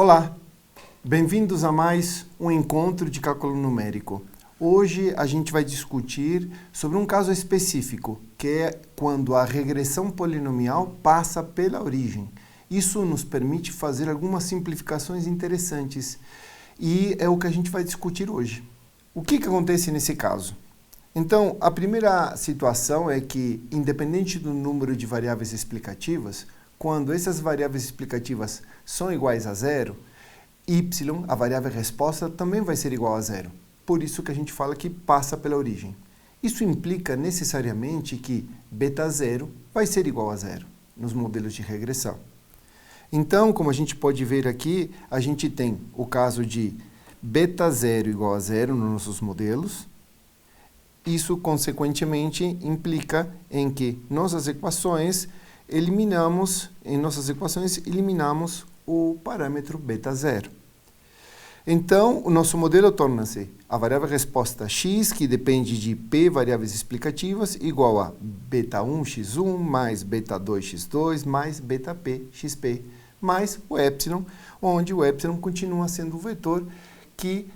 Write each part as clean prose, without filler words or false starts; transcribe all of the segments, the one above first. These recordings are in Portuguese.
Olá, bem-vindos a mais um encontro de cálculo numérico. Hoje a gente vai discutir sobre um caso específico, que é quando a regressão polinomial passa pela origem. Isso nos permite fazer algumas simplificações interessantes e é o que a gente vai discutir hoje. O que acontece nesse caso? Então, a primeira situação é que, independente do número de variáveis explicativas, quando essas variáveis explicativas são iguais a zero, y, a variável resposta, também vai ser igual a zero. Por isso que a gente fala que passa pela origem. Isso implica necessariamente que beta zero vai ser igual a zero nos modelos de regressão. Então, como a gente pode ver aqui, a gente tem o caso de beta zero igual a zero nos nossos modelos. Isso, consequentemente, implica em que nossas equações eliminamos o parâmetro beta zero. Então, o nosso modelo torna-se a variável resposta x, que depende de p variáveis explicativas, igual a beta 1 x1 mais beta 2 x2 mais beta p xp, mais o epsilon, onde o epsilon continua sendo o vetor que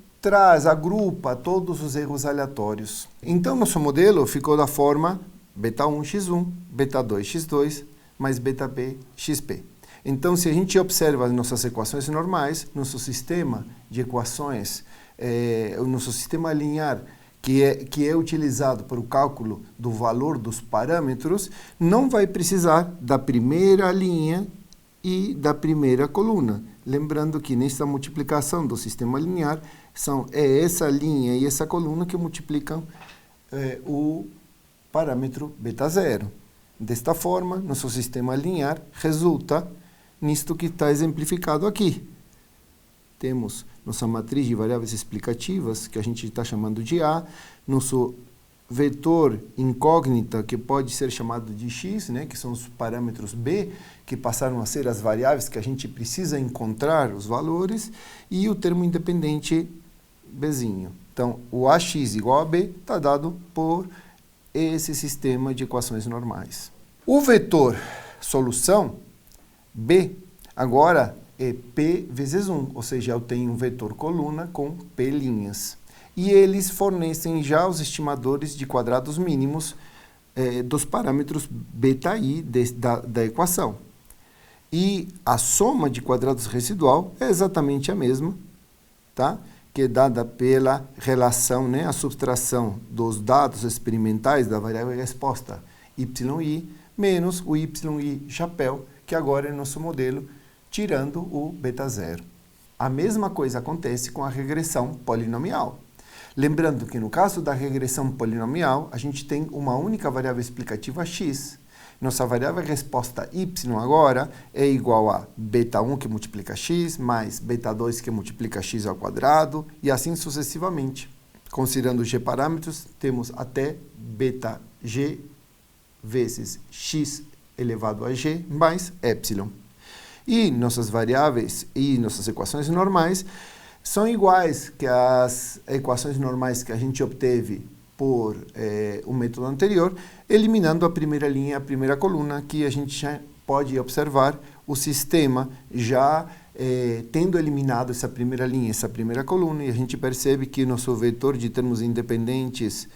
agrupa todos os erros aleatórios. Então, nosso modelo ficou da forma beta 1 x1, beta 2 x2, mais beta p xp. Então, se a gente observa as nossas equações normais, nosso sistema de equações, o nosso sistema linear, que é utilizado para o cálculo do valor dos parâmetros, não vai precisar da primeira linha e da primeira coluna. Lembrando que nesta multiplicação do sistema linear, é essa linha e essa coluna que multiplicam o parâmetro beta zero. Desta forma, nosso sistema linear resulta nisto que está exemplificado aqui. Temos nossa matriz de variáveis explicativas, que a gente está chamando de A, nosso vetor incógnita, que pode ser chamado de x, né, que são os parâmetros B, que passaram a ser as variáveis que a gente precisa encontrar os valores, e o termo independente Bzinho. Então, o ax igual a B está dado por esse sistema de equações normais. O vetor solução, B, agora é P vezes 1, ou seja, eu tenho um vetor coluna com P linhas. E eles fornecem já os estimadores de quadrados mínimos dos parâmetros beta i da equação. E a soma de quadrados residual é exatamente a mesma, tá? Que é dada pela relação, né, a subtração dos dados experimentais da variável resposta yi menos o yi chapéu, que agora é nosso modelo, tirando o beta zero. A mesma coisa acontece com a regressão polinomial. Lembrando que no caso da regressão polinomial, a gente tem uma única variável explicativa x. Nossa variável resposta y agora é igual a beta 1 que multiplica x, mais beta 2 que multiplica x ao quadrado, e assim sucessivamente. Considerando g parâmetros, temos até beta g vezes x elevado a g mais epsilon. E nossas variáveis e nossas equações normais são iguais que as equações normais que a gente obteve por o método anterior, eliminando a primeira linha e a primeira coluna, que a gente já pode observar o sistema já tendo eliminado essa primeira linha, essa primeira coluna, e a gente percebe que nosso vetor de termos independentes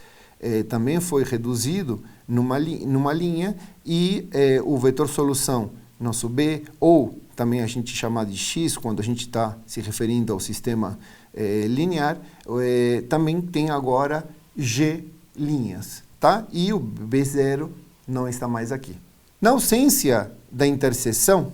também foi reduzido numa linha, e o vetor solução, nosso B, ou também a gente chama de x, quando a gente está se referindo ao sistema linear, também tem agora g linhas, tá? E o B0 não está mais aqui. Na ausência da interseção,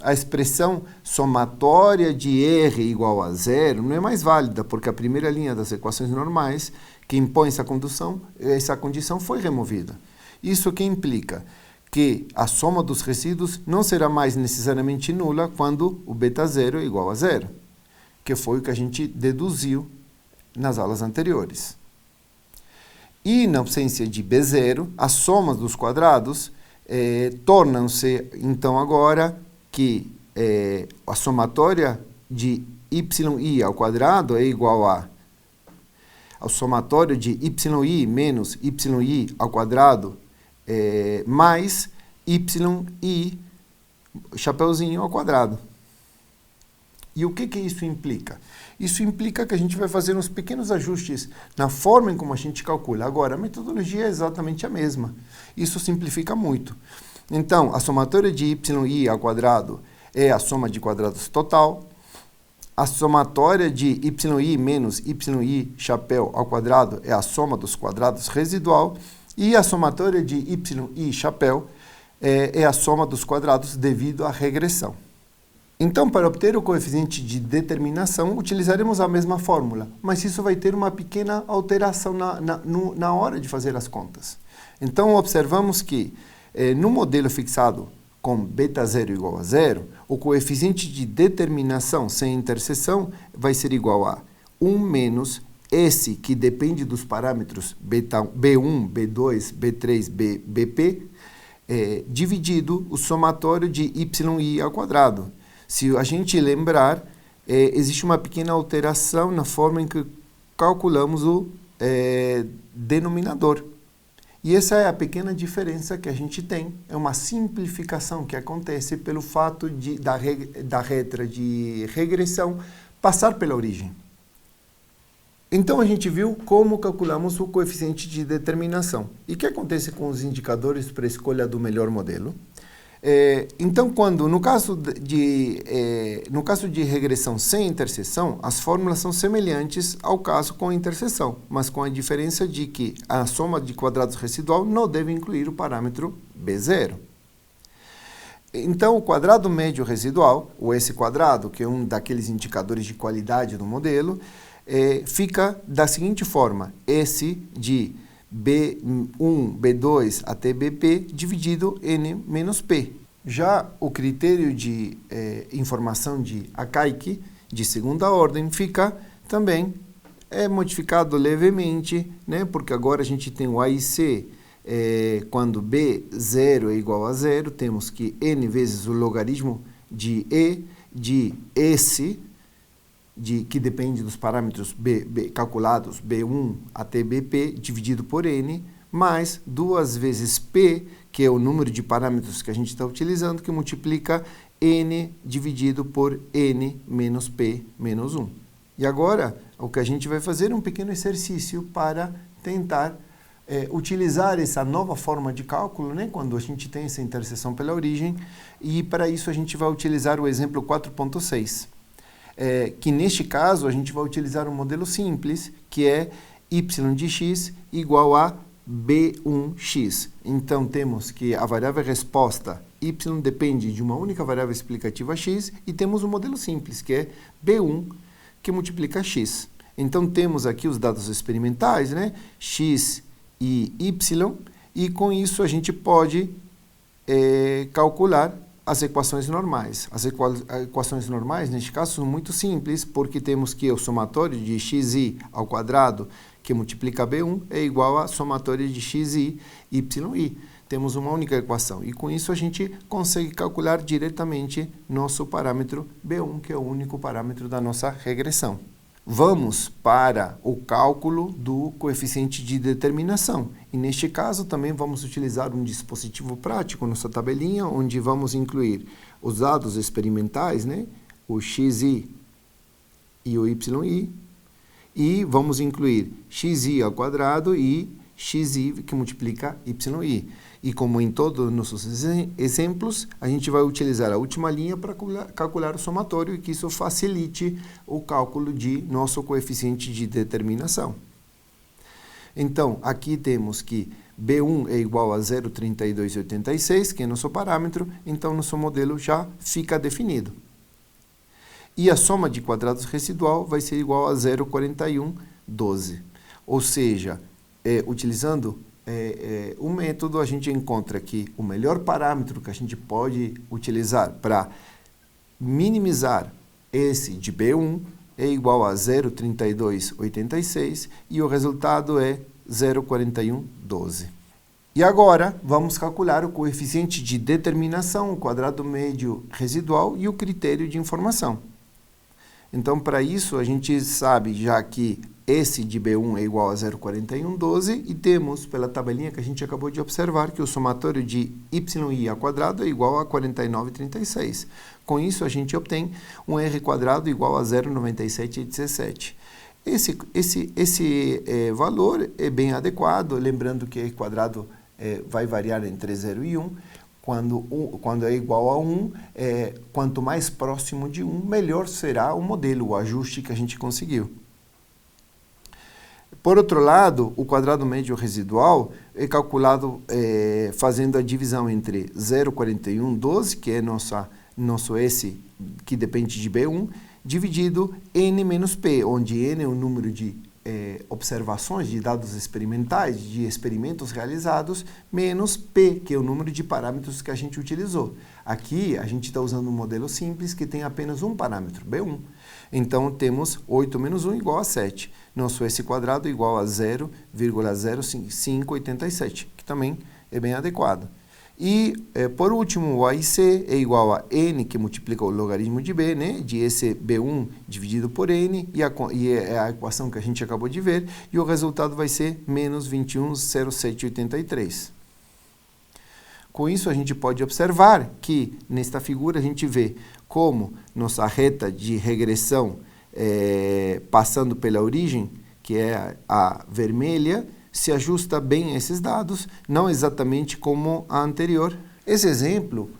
a expressão somatória de R igual a zero não é mais válida, porque a primeira linha das equações normais que impõe essa condição foi removida. Isso que implica que a soma dos resíduos não será mais necessariamente nula quando o beta zero é igual a zero, que foi o que a gente deduziu nas aulas anteriores. E na ausência de B0, as somas dos quadrados tornam-se, então, agora que a somatória de yi ao quadrado é igual ao somatório de yi menos yi ao quadrado mais yi chapeuzinho ao quadrado. E o que isso implica? Isso implica que a gente vai fazer uns pequenos ajustes na forma em como a gente calcula. Agora, a metodologia é exatamente a mesma. Isso simplifica muito. Então, a somatória de yi ao quadrado é a soma de quadrados total. A somatória de yi menos yi chapéu ao quadrado é a soma dos quadrados residual. E a somatória de yi chapéu é a soma dos quadrados devido à regressão. Então, para obter o coeficiente de determinação, utilizaremos a mesma fórmula, mas isso vai ter uma pequena alteração na hora de fazer as contas. Então, observamos que no modelo fixado com β0 igual a zero, o coeficiente de determinação sem interseção vai ser igual a 1 menos esse que depende dos parâmetros B1, B2, B3, Bp, dividido o somatório de yi ao quadrado. Se a gente lembrar, existe uma pequena alteração na forma em que calculamos o denominador. E essa é a pequena diferença que a gente tem. É uma simplificação que acontece pelo fato da reta de regressão passar pela origem. Então, a gente viu como calculamos o coeficiente de determinação. E o que acontece com os indicadores para a escolha do melhor modelo? Então, no caso de regressão sem interseção, as fórmulas são semelhantes ao caso com interseção, mas com a diferença de que a soma de quadrados residual não deve incluir o parâmetro B0. Então, o quadrado médio residual, ou S quadrado, que é um daqueles indicadores de qualidade do modelo, fica da seguinte forma: S de B1, B2 até Bp dividido N menos P. Já o critério de informação de Akaike, de segunda ordem, fica também modificado levemente, né? Porque agora a gente tem o AIC, quando B0 é igual a zero, temos que N vezes o logaritmo de E de S, que depende dos parâmetros calculados B1 até Bp, dividido por N, mais 2 vezes P, que é o número de parâmetros que a gente está utilizando, que multiplica N dividido por N menos P menos 1. E agora, o que a gente vai fazer é um pequeno exercício para tentar utilizar essa nova forma de cálculo, né, quando a gente tem essa interseção pela origem, e para isso a gente vai utilizar o exemplo 4.6. Que neste caso a gente vai utilizar um modelo simples, que é y de x igual a b1x. Então temos que a variável resposta y depende de uma única variável explicativa x, e temos um modelo simples, que é b1, que multiplica x. Então temos aqui os dados experimentais, né? X e y, e com isso a gente pode calcular as equações normais. As equações normais, neste caso, são muito simples, porque temos que o somatório de xi ao quadrado, que multiplica b1, é igual a somatório de xi, yi. Temos uma única equação. E com isso a gente consegue calcular diretamente nosso parâmetro b1, que é o único parâmetro da nossa regressão. Vamos para o cálculo do coeficiente de determinação. E neste caso também vamos utilizar um dispositivo prático, nossa tabelinha, onde vamos incluir os dados experimentais, né? O xi e o yi, e vamos incluir xi ao quadrado e xi que multiplica yi. E como em todos os nossos exemplos, a gente vai utilizar a última linha para calcular o somatório, e que isso facilite o cálculo de nosso coeficiente de determinação. Então, aqui temos que B1 é igual a 0,3286, que é nosso parâmetro, então nosso modelo já fica definido. E a soma de quadrados residual vai ser igual a 0,4112. Ou seja, utilizando o método, a gente encontra que o melhor parâmetro que a gente pode utilizar para minimizar esse de B1 é igual a 0,3286 e o resultado é 0,4112. E agora, vamos calcular o coeficiente de determinação, o quadrado médio residual e o critério de informação. Então, para isso, a gente sabe já que esse de B1 é igual a 0,4112 e temos, pela tabelinha que a gente acabou de observar, que o somatório de yi ao quadrado é igual a 49,36. Com isso, a gente obtém um r quadrado igual a 0,9717. Esse valor é bem adequado, lembrando que r quadrado vai variar entre 0 e 1. Quando é igual a 1, quanto mais próximo de 1, melhor será o modelo, o ajuste que a gente conseguiu. Por outro lado, o quadrado médio residual é calculado fazendo a divisão entre 0,4112, que é nosso S, que depende de B1, dividido N menos P, onde N é o número de observações de dados experimentais, de experimentos realizados, menos P, que é o número de parâmetros que a gente utilizou. Aqui, a gente está usando um modelo simples que tem apenas um parâmetro, B1. Então, temos 8 menos 1 igual a 7. Nosso S quadrado igual a 0,0587, que também é bem adequado. E, por último, o A e C é igual a N, que multiplica o logaritmo de B, né? De esse B1 dividido por N, e é a equação que a gente acabou de ver, e o resultado vai ser menos 21,0783. Com isso, a gente pode observar que, nesta figura, a gente vê como nossa reta de regressão passando pela origem, que é a vermelha, se ajusta bem a esses dados, não exatamente como a anterior. Esse exemplo,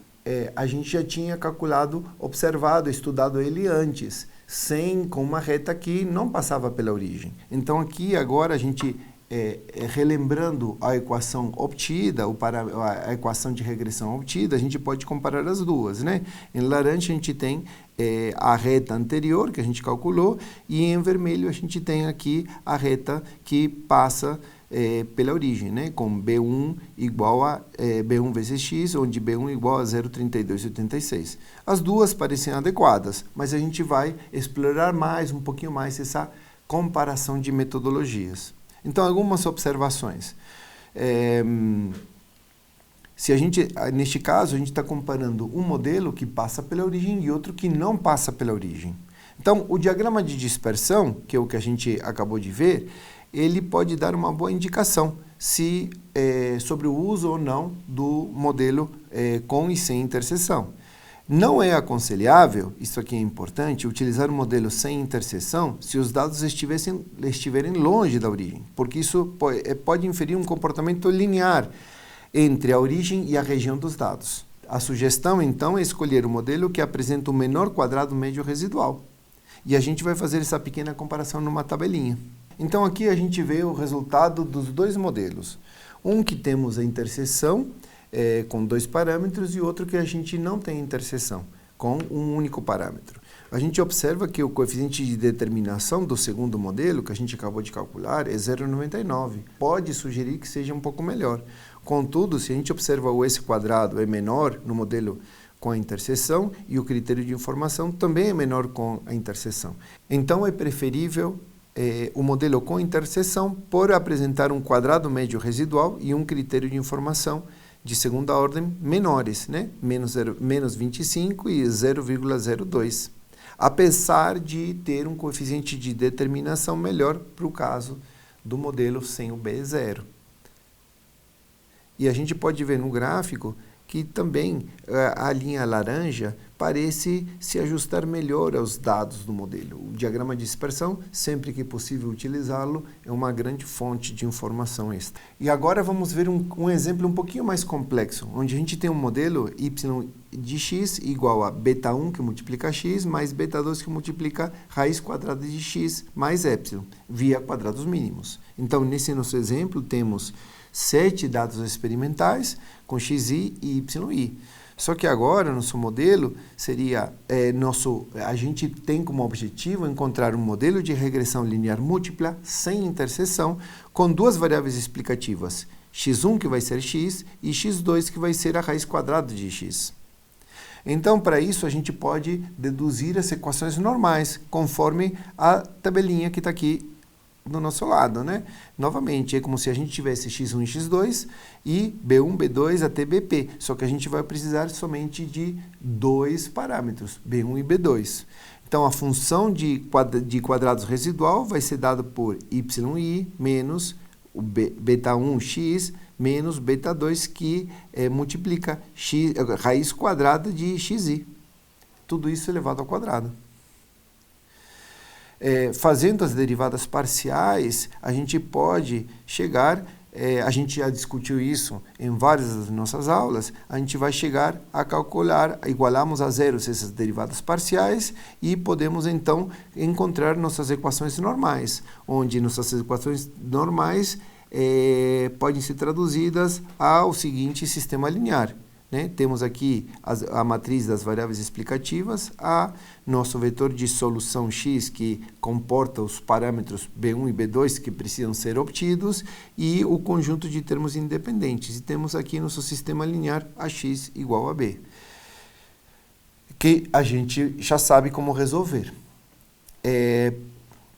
a gente já tinha calculado, observado, estudado ele antes, com uma reta que não passava pela origem. Então, aqui, agora, a gente, relembrando a equação obtida, a equação de regressão obtida, a gente pode comparar as duas, né? Em laranja, a gente tem a reta anterior, que a gente calculou, e em vermelho, a gente tem aqui a reta que passa pela origem, né? Com B1 igual a B1 vezes x, onde B1 igual a 0,3286. As duas parecem adequadas, mas a gente vai explorar um pouquinho mais essa comparação de metodologias. Então, algumas observações. Neste caso, a gente está comparando um modelo que passa pela origem e outro que não passa pela origem. Então, o diagrama de dispersão, que é o que a gente acabou de ver, ele pode dar uma boa indicação sobre o uso ou não do modelo com e sem interseção. Não é aconselhável, isso aqui é importante, utilizar o modelo sem interseção se os dados estiverem longe da origem, porque isso pode inferir um comportamento linear entre a origem e a região dos dados. A sugestão, então, é escolher o modelo que apresenta o menor quadrado médio residual. E a gente vai fazer essa pequena comparação numa tabelinha. Então, aqui a gente vê o resultado dos dois modelos. Um que temos a interseção, com dois parâmetros, e outro que a gente não tem interseção, com um único parâmetro. A gente observa que o coeficiente de determinação do segundo modelo, que a gente acabou de calcular, é 0,99. Pode sugerir que seja um pouco melhor. Contudo, se a gente observa o S quadrado é menor no modelo com a interseção, e o critério de informação também é menor com a interseção. Então, é preferível o modelo com interseção por apresentar um quadrado médio residual e um critério de informação de segunda ordem menores, né? menos 25 e 0,02, apesar de ter um coeficiente de determinação melhor para o caso do modelo sem o B0. E a gente pode ver no gráfico que também a linha laranja parece se ajustar melhor aos dados do modelo. O diagrama de dispersão, sempre que possível utilizá-lo, é uma grande fonte de informação extra. E agora vamos ver um exemplo um pouquinho mais complexo, onde a gente tem um modelo y de x igual a beta1 que multiplica x, mais beta2 que multiplica raiz quadrada de x mais epsilon, via quadrados mínimos. Então, nesse nosso exemplo, temos 7 dados experimentais com xi e yi. Só que agora, nosso modelo seria, a gente tem como objetivo encontrar um modelo de regressão linear múltipla sem interseção com duas variáveis explicativas, x1 que vai ser x e x2 que vai ser a raiz quadrada de x. Então, para isso, a gente pode deduzir as equações normais, conforme a tabelinha que está aqui do nosso lado, né? Novamente, é como se a gente tivesse x1 e x2 e b1, b2 até bp, só que a gente vai precisar somente de dois parâmetros, b1 e b2. Então, a função de quadrados residual vai ser dada por yi menos o beta1x menos beta2, que multiplica raiz quadrada de xi. tudo isso elevado ao quadrado. Fazendo as derivadas parciais, a gente pode chegar, a gente já discutiu isso em várias das nossas aulas, a gente vai chegar a calcular, igualamos a zero essas derivadas parciais e podemos então encontrar nossas equações normais, onde nossas equações normais podem ser traduzidas ao seguinte sistema linear. Né? Temos aqui a matriz das variáveis explicativas, nosso vetor de solução x, que comporta os parâmetros B1 e B2 que precisam ser obtidos, e o conjunto de termos independentes. E temos aqui nosso sistema linear ax igual a b, que a gente já sabe como resolver.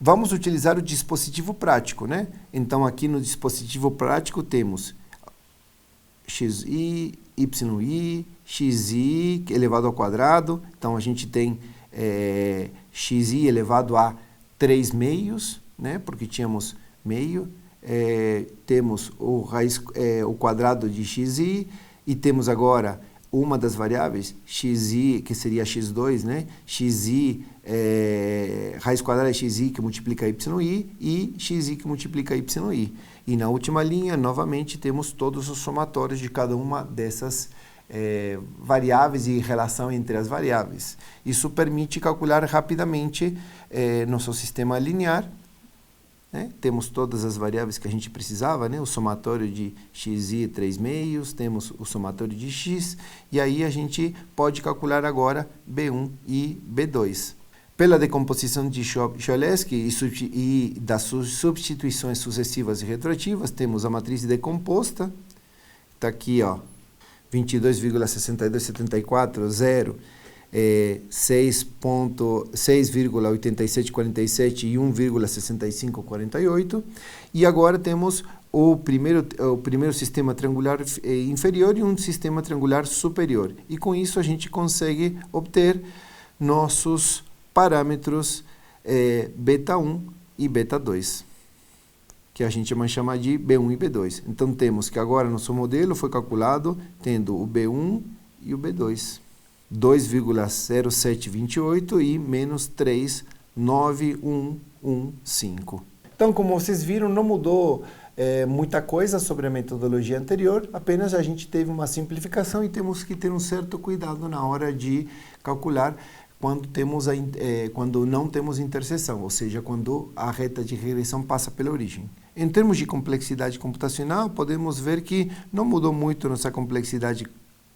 Vamos utilizar o dispositivo prático, né? Então, aqui no dispositivo prático temos xi, yi, xi elevado ao quadrado. Então, a gente tem xi elevado a 3 meios, né? Porque tínhamos meio. Temos o quadrado de xi e temos agora uma das variáveis, xi, que seria x2, né? Xi, raiz quadrada é xi que multiplica yi e xi que multiplica yi. E na última linha, novamente, temos todos os somatórios de cada uma dessas variáveis e relação entre as variáveis. Isso permite calcular rapidamente nosso sistema linear. Né? Temos todas as variáveis que a gente precisava, né? O somatório de xi 3 meios, temos o somatório de x, e aí a gente pode calcular agora B1 e B2. Pela decomposição de Cholesky e das substituições sucessivas e retroativas, temos a matriz decomposta, está aqui, ó, 22,6274, 0, 6,8747 e 1,6548. E agora temos o primeiro sistema triangular inferior e um sistema triangular superior. E com isso a gente consegue obter nossos parâmetros beta1 e beta2, que a gente vai chamar de B1 e B2. Então temos que agora nosso modelo foi calculado tendo o B1 e o B2. 2,0728 e menos 3,9115. Então, como vocês viram, não mudou muita coisa sobre a metodologia anterior, apenas a gente teve uma simplificação e temos que ter um certo cuidado na hora de calcular quando não temos interseção, ou seja, quando a reta de regressão passa pela origem. Em termos de complexidade computacional, podemos ver que não mudou muito nossa complexidade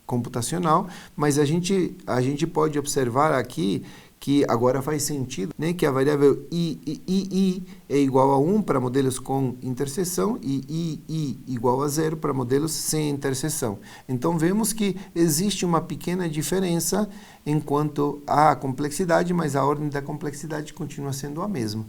computacional, mas a gente pode observar aqui que agora faz sentido, né, que a variável i é igual a 1 para modelos com interseção e i igual a 0 para modelos sem interseção. Então, vemos que existe uma pequena diferença enquanto à complexidade, mas a ordem da complexidade continua sendo a mesma.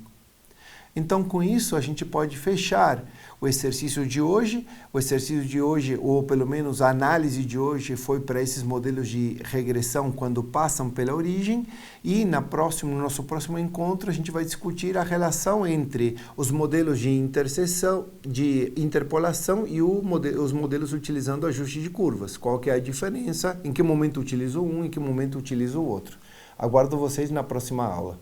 Então, com isso, a gente pode fechar o exercício de hoje. O exercício de hoje, ou pelo menos a análise de hoje, foi para esses modelos de regressão quando passam pela origem. E no nosso próximo encontro, a gente vai discutir a relação entre os modelos de interseção, de interpolação e os modelos utilizando ajuste de curvas. Qual que é a diferença, em que momento utilizo um, em que momento utilizo o outro. Aguardo vocês na próxima aula.